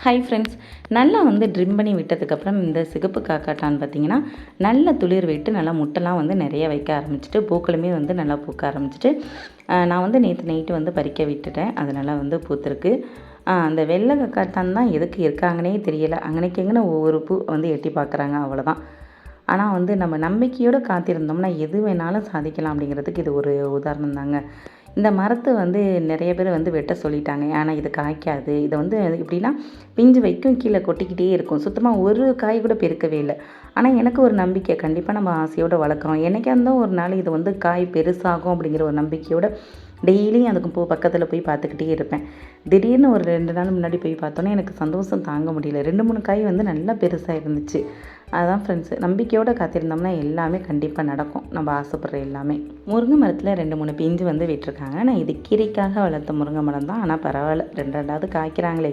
Hi friends, நல்லா trim பண்ணி விட்டதுக்கப்புறம் இந்த சிகப்பு காக்காட்டான் பார்த்திங்கன்னா நல்ல துளிர் விட்டு நல்லா முட்டைலாம் நிறைய வைக்க ஆரம்பிச்சிட்டு பூக்களுமே நல்லா பூக்க ஆரம்பிச்சிட்டு நான் நேற்று நைட்டு பறிக்க விட்டுட்டேன். அது நல்லா பூத்திருக்கு. அந்த வெள்ளை காக்காட்டான் தான் எதுக்கு இருக்காங்கன்னே தெரியல. அங்கனைக்கு எங்கன்னு ஒவ்வொரு பூ எட்டி பார்க்குறாங்க, அவ்வளோதான். ஆனால் நம்ம நம்பிக்கையோடு காத்திருந்தோம்னா எது வேணாலும் சாதிக்கலாம் அப்படிங்கிறதுக்கு இது ஒரு உதாரணம் தாங்க. இந்த மரத்தை நிறைய பேர் வெட்ட சொல்லிட்டாங்க. ஆனால் இது காய்க்காது. இதை எப்படின்னா பிஞ்சு வைக்கும், கீழே கொட்டிக்கிட்டே இருக்கும். சுத்தமாக ஒரு காய் கூட பெருக்கவே இல்லை. ஆனால் எனக்கு ஒரு நம்பிக்கை, கண்டிப்பாக நம்ம ஆசையோடு வளர்க்குறோம். என்னைக்கா இருந்தால் ஒரு நாள் இது காய் பெருசாகும் அப்படிங்கிற ஒரு நம்பிக்கையோடு டெய்லியும் அதுக்கு பக்கத்தில் போய் பார்த்துக்கிட்டே இருப்பேன். திடீர்னு ஒரு 2 நாள் முன்னாடி போய் பார்த்தோன்னே எனக்கு சந்தோஷம் தாங்க முடியல. 2, 3 காய் நல்லா பெருசாக இருந்துச்சு. அதுதான் ஃப்ரெண்ட்ஸு, நம்பிக்கையோடு காத்திருந்தோம்னா எல்லாமே கண்டிப்பாக நடக்கும். நம்ம ஆசைப்படுற எல்லாமே. முருங்கை மரத்தில் 2, 3 பிஞ்சு விட்டுருக்காங்க. நான் இது கீரைக்காக வளர்த்த முருங்கை மரம் தான். ஆனால் பரவாயில்ல, 2 2வது காய்க்கிறாங்களே.